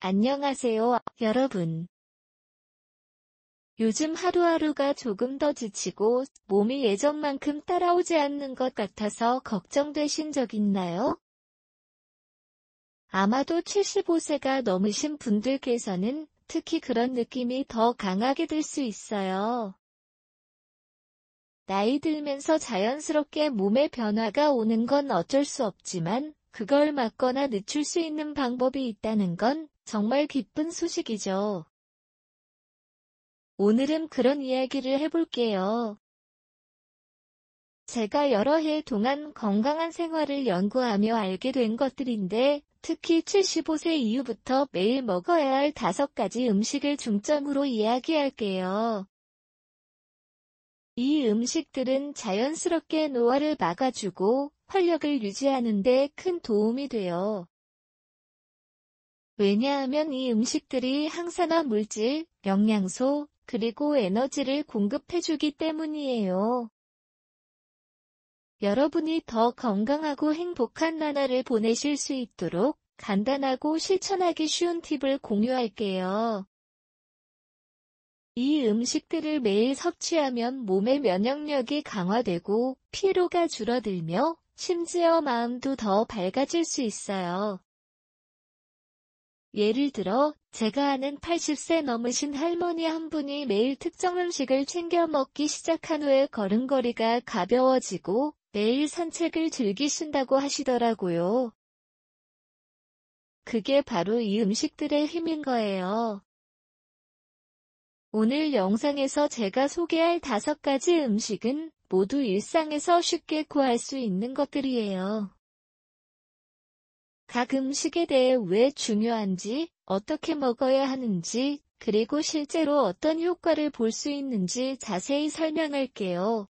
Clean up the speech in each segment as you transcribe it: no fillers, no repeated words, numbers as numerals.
안녕하세요, 여러분. 요즘 하루하루가 조금 더 지치고 몸이 예전만큼 따라오지 않는 것 같아서 걱정되신 적 있나요? 아마도 75세가 넘으신 분들께서는 특히 그런 느낌이 더 강하게 들 수 있어요. 나이 들면서 자연스럽게 몸에 변화가 오는 건 어쩔 수 없지만 그걸 막거나 늦출 수 있는 방법이 있다는 건 정말 기쁜 소식이죠. 오늘은 그런 이야기를 해볼게요. 제가 여러 해 동안 건강한 생활을 연구하며 알게 된 것들인데, 특히 75세 이후부터 매일 먹어야 할 5가지 음식을 중점으로 이야기할게요. 이 음식들은 자연스럽게 노화를 막아주고 활력을 유지하는 데 큰 도움이 돼요. 왜냐하면 이 음식들이 항산화 물질, 영양소, 그리고 에너지를 공급해주기 때문이에요. 여러분이 더 건강하고 행복한 나날을 보내실 수 있도록 간단하고 실천하기 쉬운 팁을 공유할게요. 이 음식들을 매일 섭취하면 몸의 면역력이 강화되고 피로가 줄어들며 심지어 마음도 더 밝아질 수 있어요. 예를 들어, 제가 아는 80세 넘으신 할머니 한 분이 매일 특정 음식을 챙겨 먹기 시작한 후에 걸음걸이가 가벼워지고 매일 산책을 즐기신다고 하시더라고요. 그게 바로 이 음식들의 힘인 거예요. 오늘 영상에서 제가 소개할 5가지 음식은 모두 일상에서 쉽게 구할 수 있는 것들이에요. 각 음식에 대해 왜 중요한지, 어떻게 먹어야 하는지, 그리고 실제로 어떤 효과를 볼 수 있는지 자세히 설명할게요.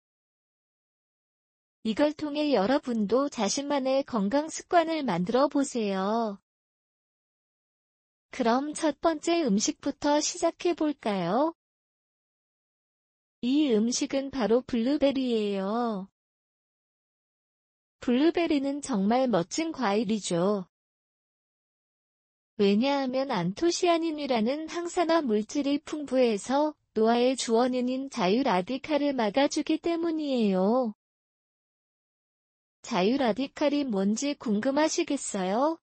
이걸 통해 여러분도 자신만의 건강 습관을 만들어 보세요. 그럼 첫 번째 음식부터 시작해 볼까요? 이 음식은 바로 블루베리예요. 블루베리는 정말 멋진 과일이죠. 왜냐하면 안토시아닌이라는 항산화 물질이 풍부해서 노화의 주원인인 자유라디칼을 막아주기 때문이에요. 자유라디칼이 뭔지 궁금하시겠어요?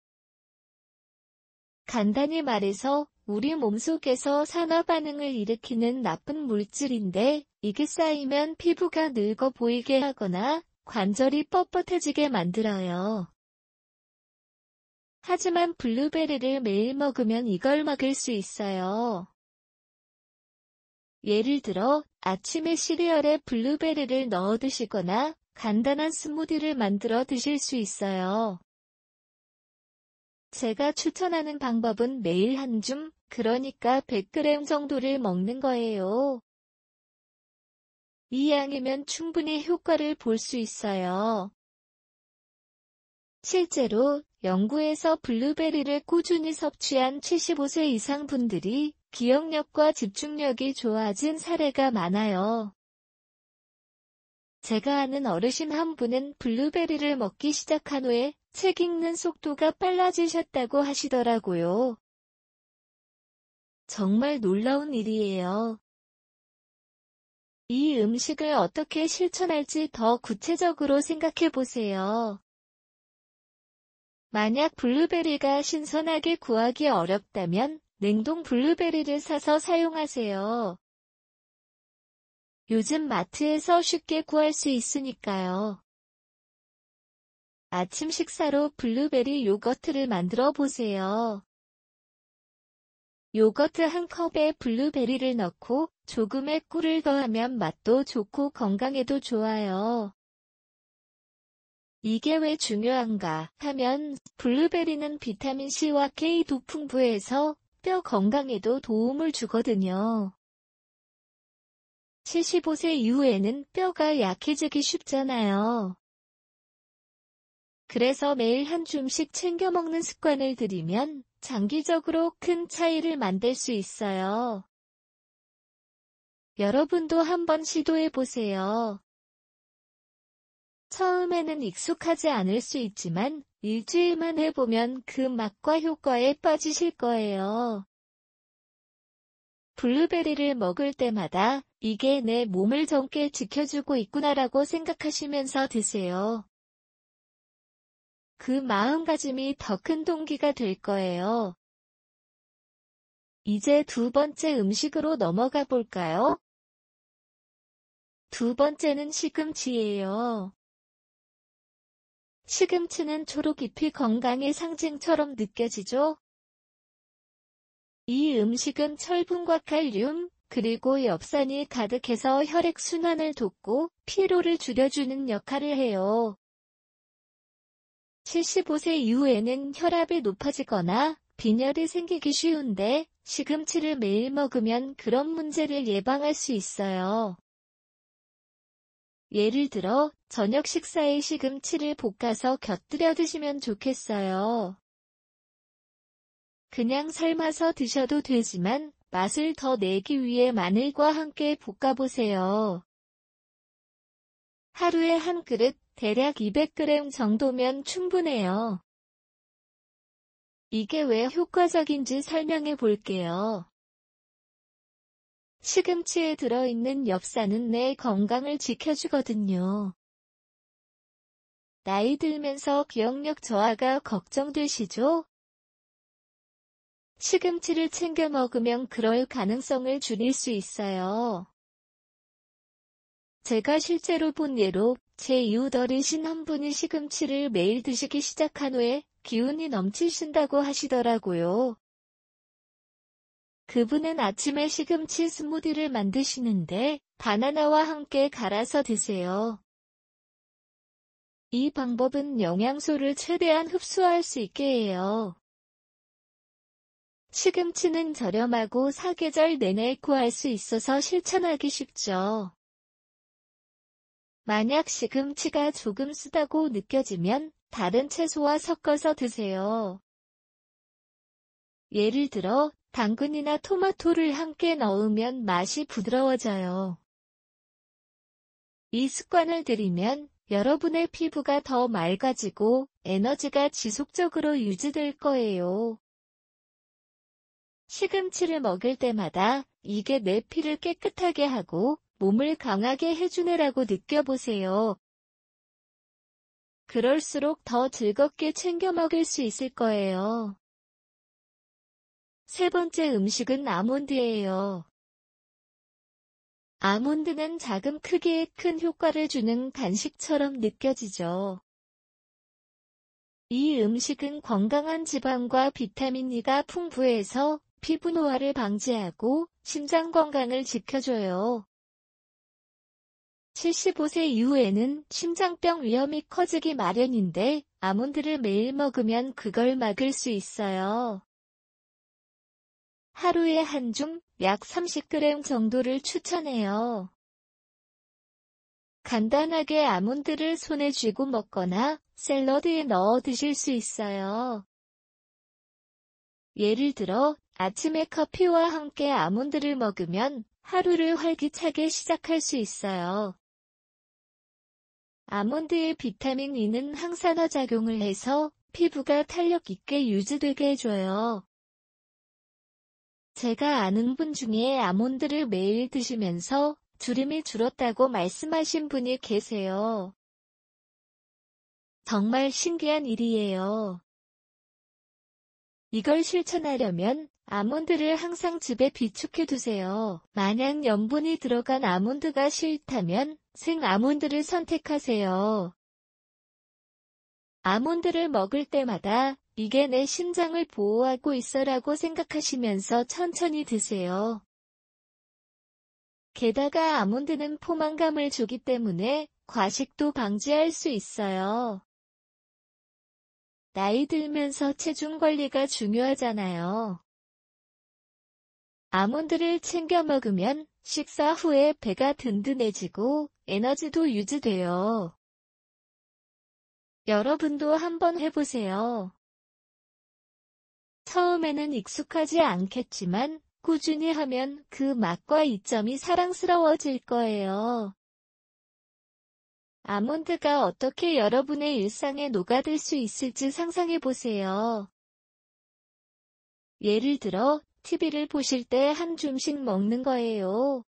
간단히 말해서 우리 몸속에서 산화 반응을 일으키는 나쁜 물질인데, 이게 쌓이면 피부가 늙어 보이게 하거나 관절이 뻣뻣해지게 만들어요. 하지만 블루베리를 매일 먹으면 이걸 막을 수 있어요. 예를 들어, 아침에 시리얼에 블루베리를 넣어 드시거나 간단한 스무디를 만들어 드실 수 있어요. 제가 추천하는 방법은 매일 한 줌, 그러니까 100g 정도를 먹는 거예요. 이 양이면 충분히 효과를 볼 수 있어요. 실제로 연구에서 블루베리를 꾸준히 섭취한 75세 이상 분들이 기억력과 집중력이 좋아진 사례가 많아요. 제가 아는 어르신 한 분은 블루베리를 먹기 시작한 후에 책 읽는 속도가 빨라지셨다고 하시더라고요. 정말 놀라운 일이에요. 이 음식을 어떻게 실천할지 더 구체적으로 생각해 보세요. 만약 블루베리가 신선하게 구하기 어렵다면 냉동 블루베리를 사서 사용하세요. 요즘 마트에서 쉽게 구할 수 있으니까요. 아침 식사로 블루베리 요거트를 만들어 보세요. 요거트 한 컵에 블루베리를 넣고 조금의 꿀을 더하면 맛도 좋고 건강에도 좋아요. 이게 왜 중요한가 하면 블루베리는 비타민C와 K도 풍부해서 뼈 건강에도 도움을 주거든요. 75세 이후에는 뼈가 약해지기 쉽잖아요. 그래서 매일 한 줌씩 챙겨 먹는 습관을 들이면 장기적으로 큰 차이를 만들 수 있어요. 여러분도 한번 시도해 보세요. 처음에는 익숙하지 않을 수 있지만 일주일만 해보면 그 맛과 효과에 빠지실 거예요. 블루베리를 먹을 때마다 이게 내 몸을 젊게 지켜주고 있구나라고 생각하시면서 드세요. 그 마음가짐이 더 큰 동기가 될 거예요. 이제 두 번째 음식으로 넘어가 볼까요? 두 번째는 시금치예요. 시금치는 초록잎이 건강의 상징처럼 느껴지죠? 이 음식은 철분과 칼륨, 그리고 엽산이 가득해서 혈액순환을 돕고 피로를 줄여주는 역할을 해요. 75세 이후에는 혈압이 높아지거나 빈혈이 생기기 쉬운데 시금치를 매일 먹으면 그런 문제를 예방할 수 있어요. 예를 들어 저녁 식사에 시금치를 볶아서 곁들여 드시면 좋겠어요. 그냥 삶아서 드셔도 되지만 맛을 더 내기 위해 마늘과 함께 볶아보세요. 하루에 한 그릇, 대략 200g 정도면 충분해요. 이게 왜 효과적인지 설명해 볼게요. 시금치에 들어있는 엽산은 내 건강을 지켜주거든요. 나이 들면서 기억력 저하가 걱정되시죠? 시금치를 챙겨 먹으면 그럴 가능성을 줄일 수 있어요. 제가 실제로 본 예로 제 이웃 어르신 한 분이 시금치를 매일 드시기 시작한 후에 기운이 넘치신다고 하시더라고요. 그분은 아침에 시금치 스무디를 만드시는데 바나나와 함께 갈아서 드세요. 이 방법은 영양소를 최대한 흡수할 수 있게 해요. 시금치는 저렴하고 사계절 내내 구할 수 있어서 실천하기 쉽죠. 만약 시금치가 조금 쓰다고 느껴지면 다른 채소와 섞어서 드세요. 예를 들어 당근이나 토마토를 함께 넣으면 맛이 부드러워져요. 이 습관을 들이면 여러분의 피부가 더 맑아지고 에너지가 지속적으로 유지될 거예요. 시금치를 먹을 때마다 이게 내 피를 깨끗하게 하고 몸을 강하게 해주네라고 느껴보세요. 그럴수록 더 즐겁게 챙겨 먹을 수 있을 거예요. 세 번째 음식은 아몬드예요. 아몬드는 작은 크기에 큰 효과를 주는 간식처럼 느껴지죠. 이 음식은 건강한 지방과 비타민 E가 풍부해서 피부 노화를 방지하고 심장 건강을 지켜줘요. 75세 이후에는 심장병 위험이 커지기 마련인데 아몬드를 매일 먹으면 그걸 막을 수 있어요. 하루에 한 줌, 약 30g 정도를 추천해요. 간단하게 아몬드를 손에 쥐고 먹거나 샐러드에 넣어 드실 수 있어요. 예를 들어 아침에 커피와 함께 아몬드를 먹으면 하루를 활기차게 시작할 수 있어요. 아몬드의 비타민 E는 항산화 작용을 해서 피부가 탄력 있게 유지되게 해줘요. 제가 아는 분 중에 아몬드를 매일 드시면서 주름이 줄었다고 말씀하신 분이 계세요. 정말 신기한 일이에요. 이걸 실천하려면 아몬드를 항상 집에 비축해 두세요. 만약 염분이 들어간 아몬드가 싫다면 생 아몬드를 선택하세요. 아몬드를 먹을 때마다 이게 내 심장을 보호하고 있어라고 생각하시면서 천천히 드세요. 게다가 아몬드는 포만감을 주기 때문에 과식도 방지할 수 있어요. 나이 들면서 체중 관리가 중요하잖아요. 아몬드를 챙겨 먹으면 식사 후에 배가 든든해지고 에너지도 유지돼요. 여러분도 한번 해보세요. 처음에는 익숙하지 않겠지만 꾸준히 하면 그 맛과 이점이 사랑스러워질 거예요. 아몬드가 어떻게 여러분의 일상에 녹아들 수 있을지 상상해 보세요. 예를 들어, TV를 보실 때 한 줌씩 먹는 거예요.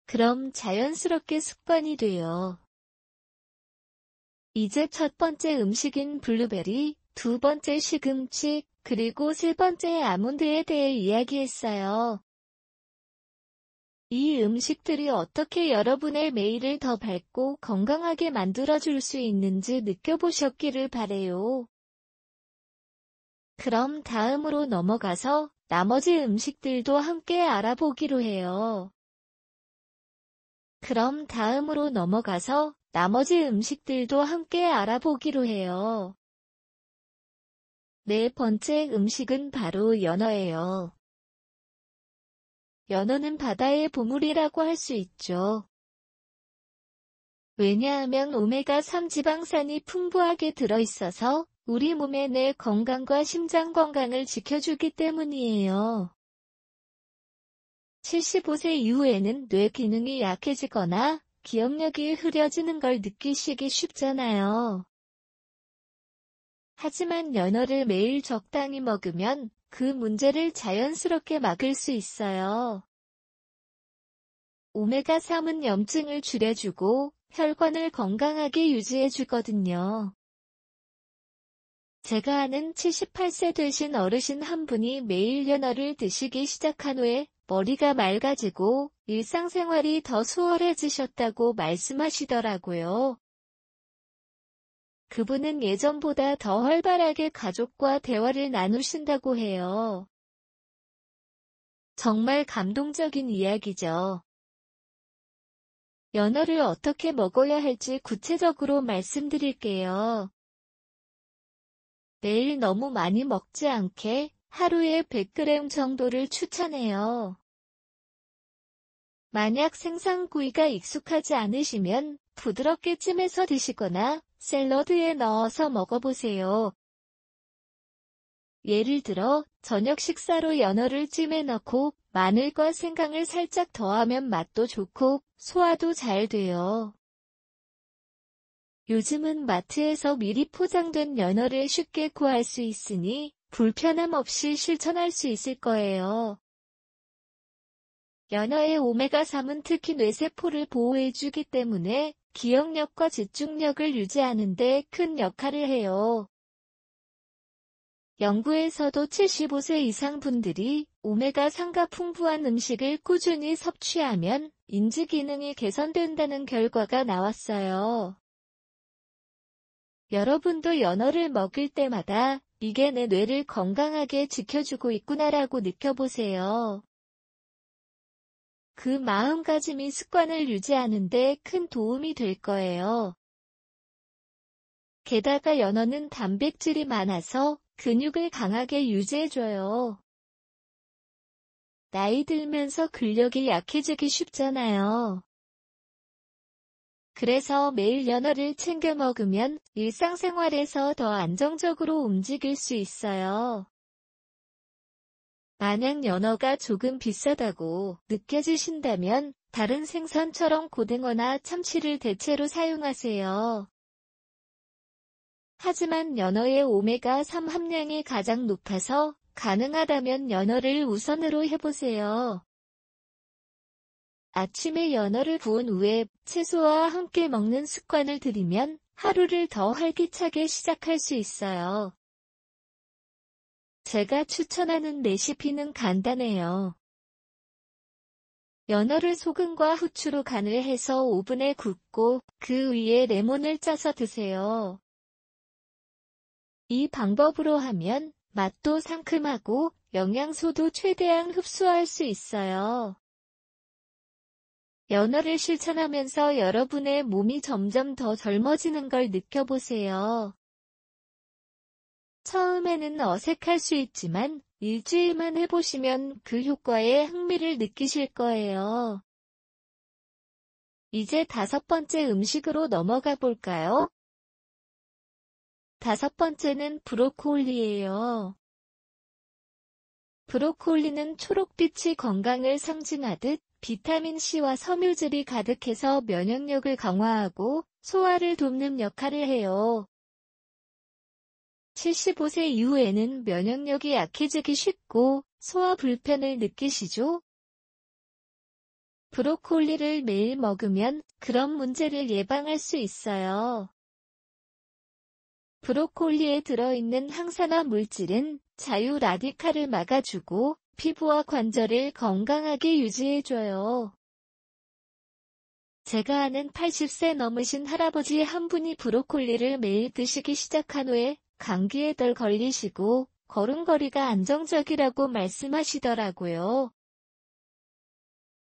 그럼 자연스럽게 습관이 돼요. 이제 첫 번째 음식인 블루베리, 두 번째 시금치, 그리고 세 번째 아몬드에 대해 이야기했어요. 이 음식들이 어떻게 여러분의 매일을 더 밝고 건강하게 만들어줄 수 있는지 느껴보셨기를 바래요. 그럼 다음으로 넘어가서 나머지 음식들도 함께 알아보기로 해요. 네 번째 음식은 바로 연어예요. 연어는 바다의 보물이라고 할 수 있죠. 왜냐하면 오메가3 지방산이 풍부하게 들어있어서 우리 몸의 뇌 건강과 심장 건강을 지켜주기 때문이에요. 75세 이후에는 뇌 기능이 약해지거나 기억력이 흐려지는 걸 느끼시기 쉽잖아요. 하지만 연어를 매일 적당히 먹으면 그 문제를 자연스럽게 막을 수 있어요. 오메가3은 염증을 줄여주고 혈관을 건강하게 유지해주거든요. 제가 아는 78세 되신 어르신 한 분이 매일 연어를 드시기 시작한 후에 머리가 맑아지고 일상생활이 더 수월해지셨다고 말씀하시더라고요. 그분은 예전보다 더 활발하게 가족과 대화를 나누신다고 해요. 정말 감동적인 이야기죠. 연어를 어떻게 먹어야 할지 구체적으로 말씀드릴게요. 매일 너무 많이 먹지 않게 하루에 100g 정도를 추천해요. 만약 생선구이가 익숙하지 않으시면 부드럽게 찜해서 드시거나 샐러드에 넣어서 먹어보세요. 예를 들어 저녁 식사로 연어를 찜에 넣고 마늘과 생강을 살짝 더하면 맛도 좋고 소화도 잘 돼요. 요즘은 마트에서 미리 포장된 연어를 쉽게 구할 수 있으니 불편함 없이 실천할 수 있을 거예요. 연어의 오메가3은 특히 뇌세포를 보호해주기 때문에 기억력과 집중력을 유지하는 데 큰 역할을 해요. 연구에서도 75세 이상 분들이 오메가3가 풍부한 음식을 꾸준히 섭취하면 인지 기능이 개선된다는 결과가 나왔어요. 여러분도 연어를 먹을 때마다 이게 내 뇌를 건강하게 지켜주고 있구나라고 느껴보세요. 그 마음가짐이 습관을 유지하는 데 큰 도움이 될 거예요. 게다가 연어는 단백질이 많아서 근육을 강하게 유지해줘요. 나이 들면서 근력이 약해지기 쉽잖아요. 그래서 매일 연어를 챙겨 먹으면 일상생활에서 더 안정적으로 움직일 수 있어요. 만약 연어가 조금 비싸다고 느껴지신다면 다른 생선처럼 고등어나 참치를 대체로 사용하세요. 하지만 연어의 오메가3 함량이 가장 높아서 가능하다면 연어를 우선으로 해보세요. 아침에 연어를 구운 후에 채소와 함께 먹는 습관을 들이면 하루를 더 활기차게 시작할 수 있어요. 제가 추천하는 레시피는 간단해요. 연어를 소금과 후추로 간을 해서 오븐에 굽고 그 위에 레몬을 짜서 드세요. 이 방법으로 하면 맛도 상큼하고 영양소도 최대한 흡수할 수 있어요. 연어를 실천하면서 여러분의 몸이 점점 더 젊어지는 걸 느껴보세요. 처음에는 어색할 수 있지만 일주일만 해보시면 그 효과에 흥미를 느끼실 거예요. 이제 다섯 번째 음식으로 넘어가 볼까요? 다섯 번째는 브로콜리예요. 브로콜리는 초록빛이 건강을 상징하듯 비타민C와 섬유질이 가득해서 면역력을 강화하고 소화를 돕는 역할을 해요. 75세 이후에는 면역력이 약해지기 쉽고 소화 불편을 느끼시죠? 브로콜리를 매일 먹으면 그런 문제를 예방할 수 있어요. 브로콜리에 들어있는 항산화 물질은 자유 라디칼을 막아주고 피부와 관절을 건강하게 유지해줘요. 제가 아는 80세 넘으신 할아버지 한 분이 브로콜리를 매일 드시기 시작한 후에 감기에 덜 걸리시고 걸음걸이가 안정적이라고 말씀하시더라고요.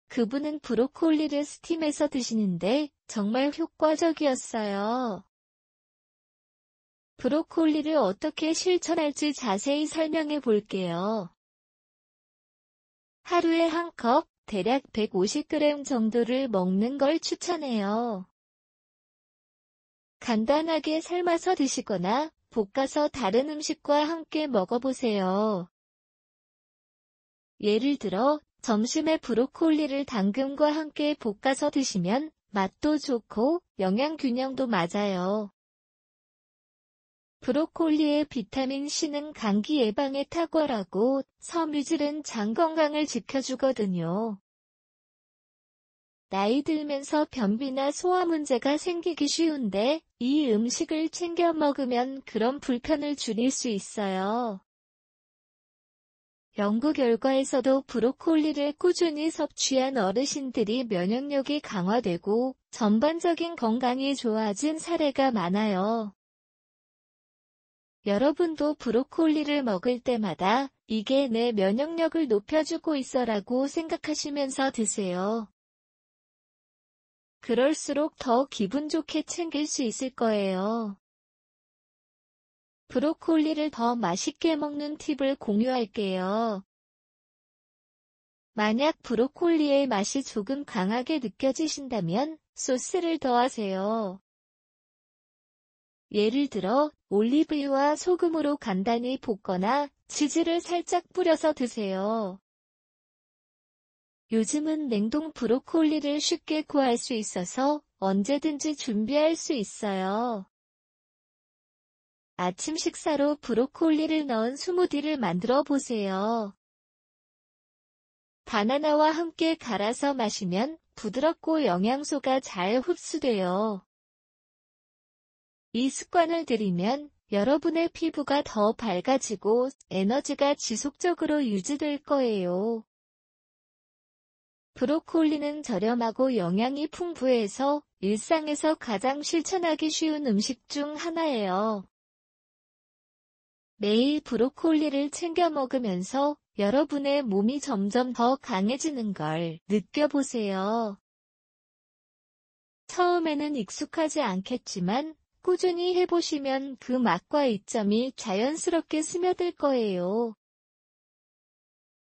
그분은 브로콜리를 스팀해서 드시는데 정말 효과적이었어요. 브로콜리를 어떻게 실천할지 자세히 설명해 볼게요. 하루에 한 컵, 대략 150g 정도를 먹는 걸 추천해요. 간단하게 삶아서 드시거나 볶아서 다른 음식과 함께 먹어보세요. 예를 들어, 점심에 브로콜리를 당근과 함께 볶아서 드시면 맛도 좋고 영양 균형도 맞아요. 브로콜리의 비타민C는 감기 예방에 탁월하고 섬유질은 장 건강을 지켜주거든요. 나이 들면서 변비나 소화 문제가 생기기 쉬운데 이 음식을 챙겨 먹으면 그런 불편을 줄일 수 있어요. 연구 결과에서도 브로콜리를 꾸준히 섭취한 어르신들이 면역력이 강화되고 전반적인 건강이 좋아진 사례가 많아요. 여러분도 브로콜리를 먹을 때마다 이게 내 면역력을 높여주고 있어라고 생각하시면서 드세요. 그럴수록 더 기분 좋게 챙길 수 있을 거예요. 브로콜리를 더 맛있게 먹는 팁을 공유할게요. 만약 브로콜리의 맛이 조금 강하게 느껴지신다면 소스를 더하세요. 예를 들어 올리브유와 소금으로 간단히 볶거나 치즈를 살짝 뿌려서 드세요. 요즘은 냉동 브로콜리를 쉽게 구할 수 있어서 언제든지 준비할 수 있어요. 아침 식사로 브로콜리를 넣은 스무디를 만들어 보세요. 바나나와 함께 갈아서 마시면 부드럽고 영양소가 잘 흡수돼요. 이 습관을 들이면 여러분의 피부가 더 밝아지고 에너지가 지속적으로 유지될 거예요. 브로콜리는 저렴하고 영양이 풍부해서 일상에서 가장 실천하기 쉬운 음식 중 하나예요. 매일 브로콜리를 챙겨 먹으면서 여러분의 몸이 점점 더 강해지는 걸 느껴보세요. 처음에는 익숙하지 않겠지만 꾸준히 해보시면 그 맛과 이점이 자연스럽게 스며들 거예요.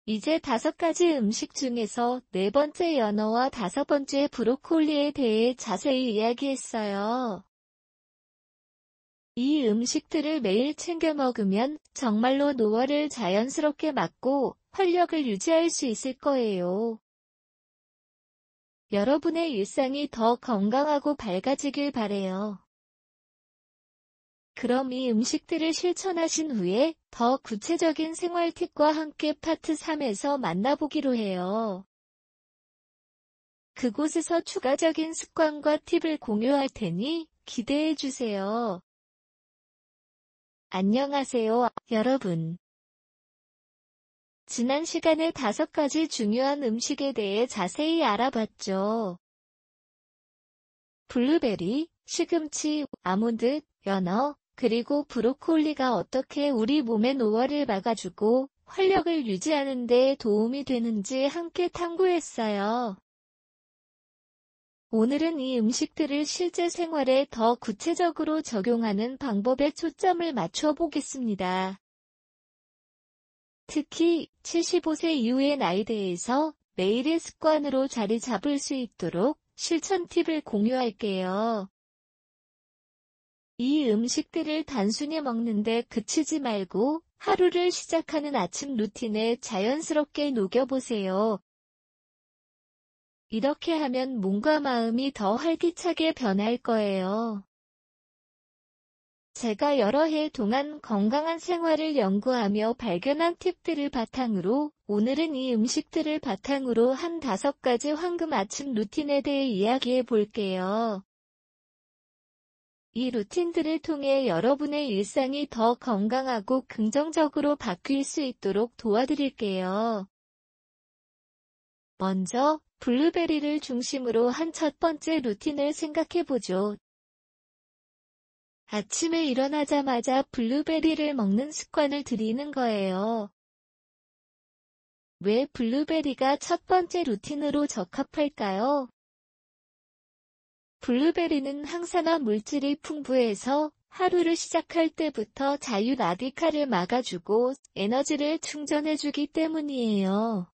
이제 5가지 음식 중에서 4번째 연어와 5번째 브로콜리에 대해 자세히 이야기했어요. 이 음식들을 매일 챙겨 먹으면 정말로 노화를 자연스럽게 막고 활력을 유지할 수 있을 거예요. 여러분의 일상이 더 건강하고 밝아지길 바래요. 그럼 이 음식들을 실천하신 후에 더 구체적인 생활 팁과 함께 파트 3에서 만나보기로 해요. 그곳에서 추가적인 습관과 팁을 공유할 테니 기대해 주세요. 안녕하세요, 여러분. 지난 시간에 5가지 중요한 음식에 대해 자세히 알아봤죠. 블루베리, 시금치, 아몬드, 연어, 그리고 브로콜리가 어떻게 우리 몸의 노화를 막아주고 활력을 유지하는 데 도움이 되는지 함께 탐구했어요. 오늘은 이 음식들을 실제 생활에 더 구체적으로 적용하는 방법에 초점을 맞춰 보겠습니다. 특히 75세 이후의 나이대에서 매일의 습관으로 자리 잡을 수 있도록 실천 팁을 공유할게요. 이 음식들을 단순히 먹는데 그치지 말고 하루를 시작하는 아침 루틴에 자연스럽게 녹여보세요. 이렇게 하면 몸과 마음이 더 활기차게 변할 거예요. 제가 여러 해 동안 건강한 생활을 연구하며 발견한 팁들을 바탕으로 오늘은 이 음식들을 바탕으로 한 5가지 황금 아침 루틴에 대해 이야기해 볼게요. 이 루틴들을 통해 여러분의 일상이 더 건강하고 긍정적으로 바뀔 수 있도록 도와드릴게요. 먼저, 블루베리를 중심으로 한 첫 번째 루틴을 생각해보죠. 아침에 일어나자마자 블루베리를 먹는 습관을 들이는 거예요. 왜 블루베리가 첫 번째 루틴으로 적합할까요? 블루베리는 항산화 물질이 풍부해서 하루를 시작할 때부터 자유 라디칼을 막아주고 에너지를 충전해주기 때문이에요.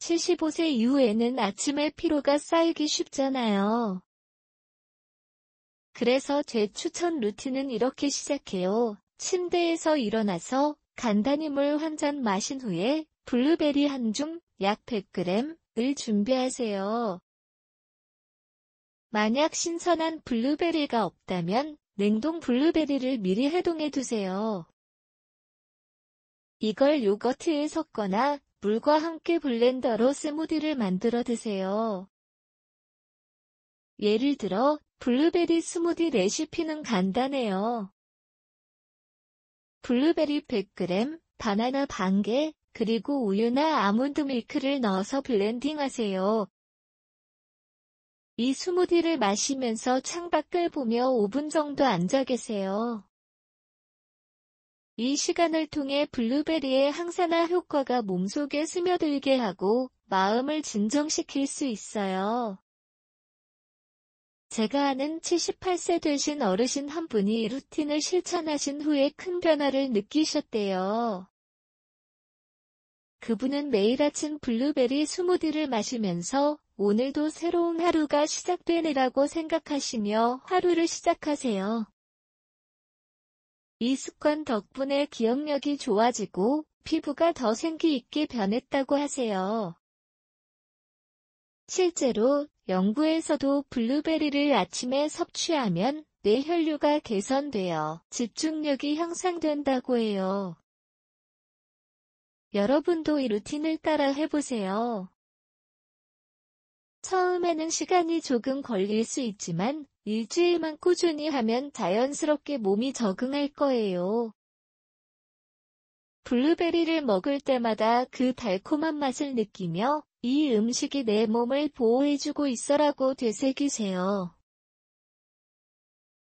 75세 이후에는 아침에 피로가 쌓이기 쉽잖아요. 그래서 제 추천 루틴은 이렇게 시작해요. 침대에서 일어나서 간단히 물 한 잔 마신 후에 블루베리 한 줌, 약 100g을 준비하세요. 만약 신선한 블루베리가 없다면 냉동 블루베리를 미리 해동해 두세요. 이걸 요거트에 섞거나 물과 함께 블렌더로 스무디를 만들어 드세요. 예를 들어 블루베리 스무디 레시피는 간단해요. 블루베리 100g, 바나나 반 개, 그리고 우유나 아몬드 밀크를 넣어서 블렌딩하세요. 이 스무디를 마시면서 창밖을 보며 5분 정도 앉아 계세요. 이 시간을 통해 블루베리의 항산화 효과가 몸속에 스며들게 하고 마음을 진정시킬 수 있어요. 제가 아는 78세 되신 어르신 한 분이 이 루틴을 실천하신 후에 큰 변화를 느끼셨대요. 그분은 매일 아침 블루베리 스무디를 마시면서 오늘도 새로운 하루가 시작되리라고 생각하시며 하루를 시작하세요. 이 습관 덕분에 기억력이 좋아지고 피부가 더 생기 있게 변했다고 하세요. 실제로 연구에서도 블루베리를 아침에 섭취하면 뇌 혈류가 개선되어 집중력이 향상된다고 해요. 여러분도 이 루틴을 따라 해보세요. 처음에는 시간이 조금 걸릴 수 있지만 일주일만 꾸준히 하면 자연스럽게 몸이 적응할 거예요. 블루베리를 먹을 때마다 그 달콤한 맛을 느끼며 이 음식이 내 몸을 보호해주고 있어라고 되새기세요.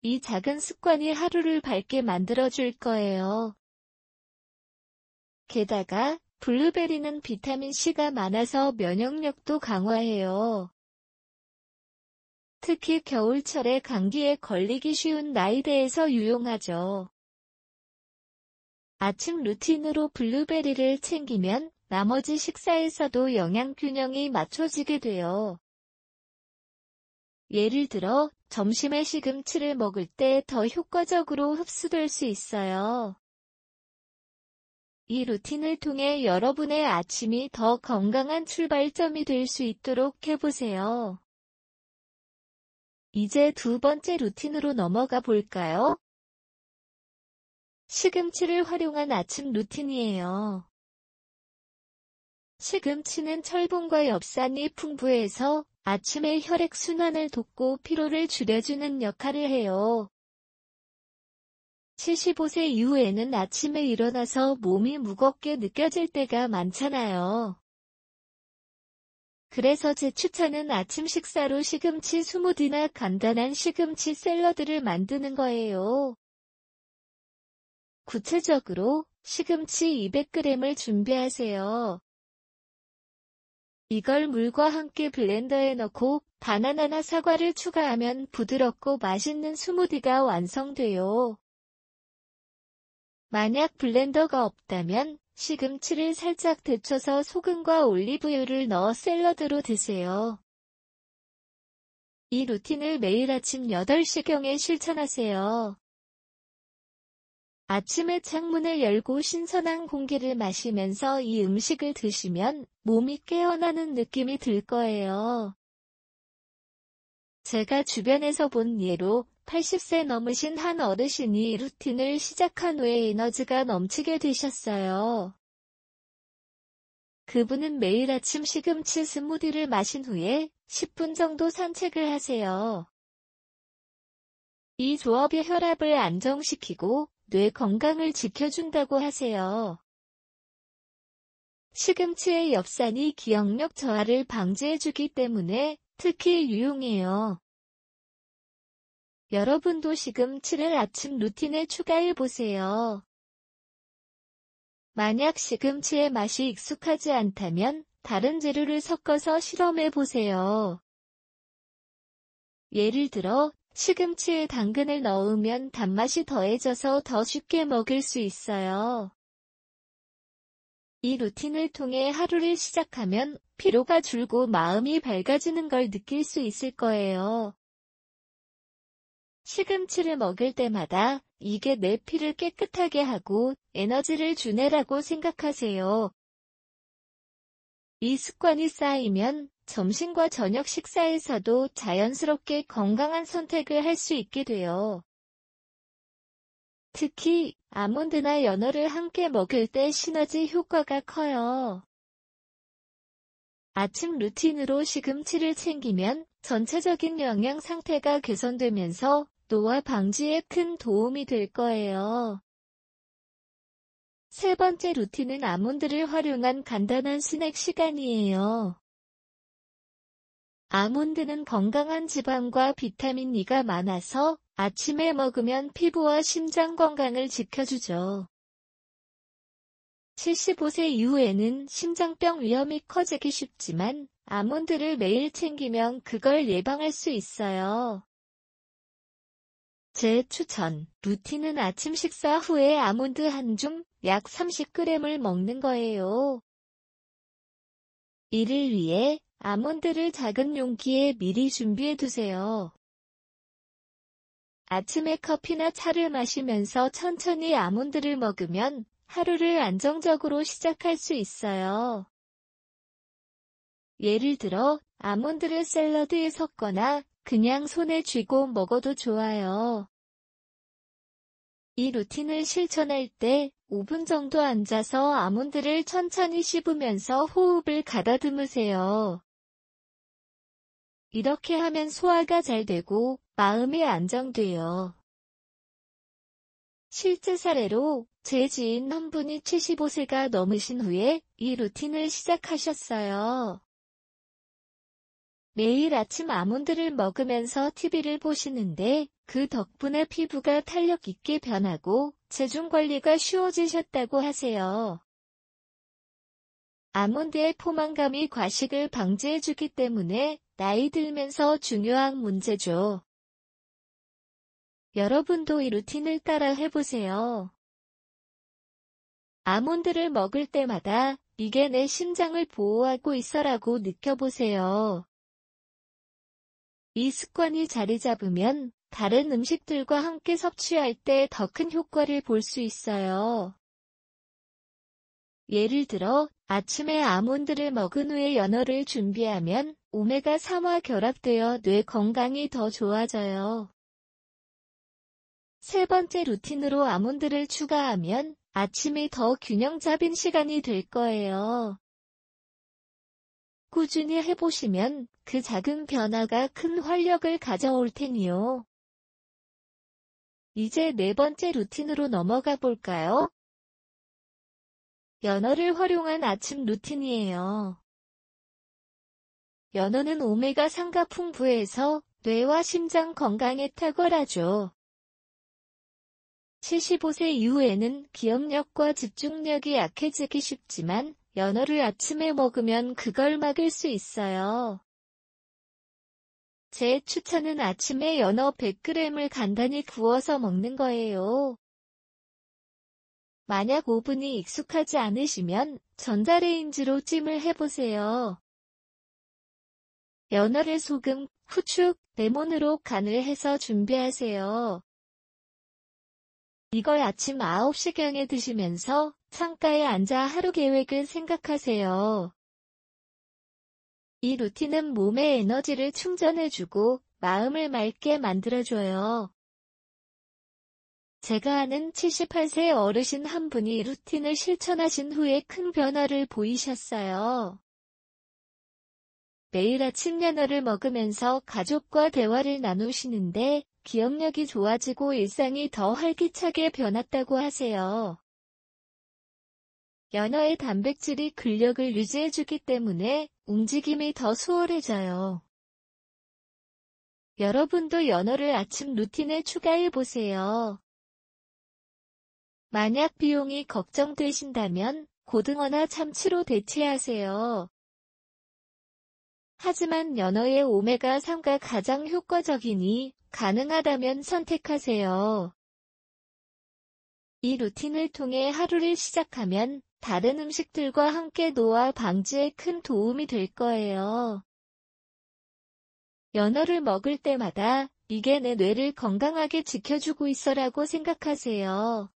이 작은 습관이 하루를 밝게 만들어줄 거예요. 게다가 블루베리는 비타민C가 많아서 면역력도 강화해요. 특히 겨울철에 감기에 걸리기 쉬운 나이대에서 유용하죠. 아침 루틴으로 블루베리를 챙기면 나머지 식사에서도 영양 균형이 맞춰지게 돼요. 예를 들어 점심에 시금치를 먹을 때 더 효과적으로 흡수될 수 있어요. 이 루틴을 통해 여러분의 아침이 더 건강한 출발점이 될 수 있도록 해보세요. 이제 두 번째 루틴으로 넘어가 볼까요? 시금치를 활용한 아침 루틴이에요. 시금치는 철분과 엽산이 풍부해서 아침의 혈액순환을 돕고 피로를 줄여주는 역할을 해요. 75세 이후에는 아침에 일어나서 몸이 무겁게 느껴질 때가 많잖아요. 그래서 제 추천은 아침 식사로 시금치 스무디나 간단한 시금치 샐러드를 만드는 거예요. 구체적으로 시금치 200g을 준비하세요. 이걸 물과 함께 블렌더에 넣고 바나나나 사과를 추가하면 부드럽고 맛있는 스무디가 완성돼요. 만약 블렌더가 없다면 시금치를 살짝 데쳐서 소금과 올리브유를 넣어 샐러드로 드세요. 이 루틴을 매일 아침 8시경에 실천하세요. 아침에 창문을 열고 신선한 공기를 마시면서 이 음식을 드시면 몸이 깨어나는 느낌이 들 거예요. 제가 주변에서 본 예로 80세 넘으신 한 어르신이 루틴을 시작한 후에 에너지가 넘치게 되셨어요. 그분은 매일 아침 시금치 스무디를 마신 후에 10분 정도 산책을 하세요. 이 조업이 혈압을 안정시키고 뇌 건강을 지켜준다고 하세요. 시금치의 엽산이 기억력 저하를 방지해주기 때문에 특히 유용해요. 여러분도 시금치를 아침 루틴에 추가해보세요. 만약 시금치의 맛이 익숙하지 않다면 다른 재료를 섞어서 실험해보세요. 예를 들어 시금치에 당근을 넣으면 단맛이 더해져서 더 쉽게 먹을 수 있어요. 이 루틴을 통해 하루를 시작하면 피로가 줄고 마음이 밝아지는 걸 느낄 수 있을 거예요. 시금치를 먹을 때마다 이게 내 피를 깨끗하게 하고 에너지를 주네라고 생각하세요. 이 습관이 쌓이면 점심과 저녁 식사에서도 자연스럽게 건강한 선택을 할 수 있게 돼요. 특히 아몬드나 연어를 함께 먹을 때 시너지 효과가 커요. 아침 루틴으로 시금치를 챙기면 전체적인 영양 상태가 개선되면서 노화 방지에 큰 도움이 될 거예요. 세 번째 루틴은 아몬드를 활용한 간단한 스낵 시간이에요. 아몬드는 건강한 지방과 비타민 E가 많아서 아침에 먹으면 피부와 심장 건강을 지켜주죠. 75세 이후에는 심장병 위험이 커지기 쉽지만 아몬드를 매일 챙기면 그걸 예방할 수 있어요. 제 추천 루틴은 아침 식사 후에 아몬드 한 줌, 약 30g을 먹는 거예요. 이를 위해 아몬드를 작은 용기에 미리 준비해 두세요. 아침에 커피나 차를 마시면서 천천히 아몬드를 먹으면 하루를 안정적으로 시작할 수 있어요. 예를 들어 아몬드를 샐러드에 섞거나 그냥 손에 쥐고 먹어도 좋아요. 이 루틴을 실천할 때 5분 정도 앉아서 아몬드를 천천히 씹으면서 호흡을 가다듬으세요. 이렇게 하면 소화가 잘 되고 마음이 안정돼요. 실제 사례로 제 지인 한 분이 75세가 넘으신 후에 이 루틴을 시작하셨어요. 매일 아침 아몬드를 먹으면서 TV를 보시는데 그 덕분에 피부가 탄력 있게 변하고 체중 관리가 쉬워지셨다고 하세요. 아몬드의 포만감이 과식을 방지해주기 때문에 나이 들면서 중요한 문제죠. 여러분도 이 루틴을 따라 해보세요. 아몬드를 먹을 때마다 이게 내 심장을 보호하고 있어라고 느껴보세요. 이 습관이 자리 잡으면 다른 음식들과 함께 섭취할 때 더 큰 효과를 볼 수 있어요. 예를 들어 아침에 아몬드를 먹은 후에 연어를 준비하면 오메가3와 결합되어 뇌 건강이 더 좋아져요. 세 번째 루틴으로 아몬드를 추가하면 아침이 더 균형 잡힌 시간이 될 거예요. 꾸준히 해보시면 그 작은 변화가 큰 활력을 가져올 테니요. 이제 네 번째 루틴으로 넘어가 볼까요? 연어를 활용한 아침 루틴이에요. 연어는 오메가3가 풍부해서 뇌와 심장 건강에 탁월하죠. 75세 이후에는 기억력과 집중력이 약해지기 쉽지만 연어를 아침에 먹으면 그걸 막을 수 있어요. 제 추천은 아침에 연어 100g을 간단히 구워서 먹는 거예요. 만약 오븐이 익숙하지 않으시면 전자레인지로 찜을 해보세요. 연어를 소금, 후추, 레몬으로 간을 해서 준비하세요. 이걸 아침 9시경에 드시면서 창가에 앉아 하루 계획을 생각하세요. 이 루틴은 몸의 에너지를 충전해주고 마음을 맑게 만들어줘요. 제가 아는 78세 어르신 한 분이 루틴을 실천하신 후에 큰 변화를 보이셨어요. 매일 아침 연어를 먹으면서 가족과 대화를 나누시는데 기억력이 좋아지고 일상이 더 활기차게 변했다고 하세요. 연어의 단백질이 근력을 유지해주기 때문에 움직임이 더 수월해져요. 여러분도 연어를 아침 루틴에 추가해보세요. 만약 비용이 걱정되신다면 고등어나 참치로 대체하세요. 하지만 연어의 오메가3가 가장 효과적이니 가능하다면 선택하세요. 이 루틴을 통해 하루를 시작하면 다른 음식들과 함께 노화 방지에 큰 도움이 될 거예요. 연어를 먹을 때마다 이게 내 뇌를 건강하게 지켜주고 있어라고 생각하세요.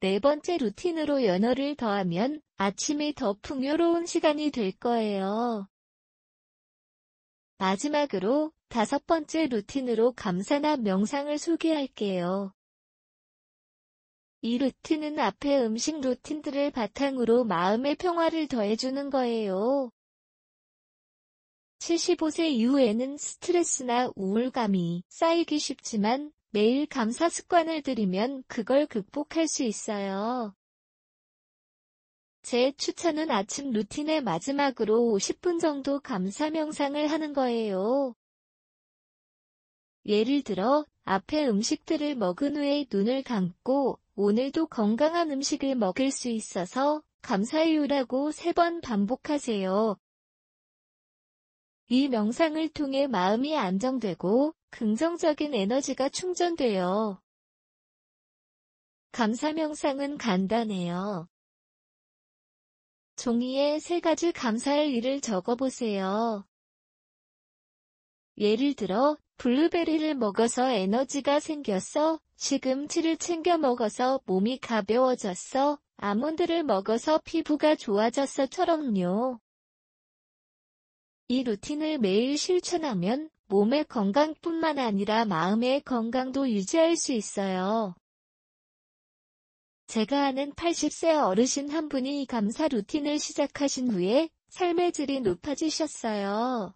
네 번째 루틴으로 연어를 더하면 아침이 더 풍요로운 시간이 될 거예요. 마지막으로 5번째 루틴으로 감사나 명상을 소개할게요. 이 루틴은 앞의 음식 루틴들을 바탕으로 마음의 평화를 더해주는 거예요. 75세 이후에는 스트레스나 우울감이 쌓이기 쉽지만 매일 감사 습관을 들이면 그걸 극복할 수 있어요. 제 추천은 아침 루틴의 마지막으로 50분 정도 감사 명상을 하는 거예요. 예를 들어, 앞에 음식들을 먹은 후에 눈을 감고 오늘도 건강한 음식을 먹을 수 있어서 감사해요라고 3번 반복하세요. 이 명상을 통해 마음이 안정되고 긍정적인 에너지가 충전돼요. 감사 명상은 간단해요. 종이에 3가지 감사할 일을 적어보세요. 예를 들어, 블루베리를 먹어서 에너지가 생겼어, 시금치를 챙겨 먹어서 몸이 가벼워졌어, 아몬드를 먹어서 피부가 좋아졌어처럼요. 이 루틴을 매일 실천하면 몸의 건강뿐만 아니라 마음의 건강도 유지할 수 있어요. 제가 아는 80세 어르신 한 분이 이 감사 루틴을 시작하신 후에 삶의 질이 높아지셨어요.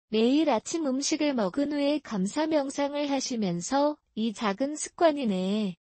매일 아침 음식을 먹은 후에 감사 명상을 하시면서 이 작은 습관이 내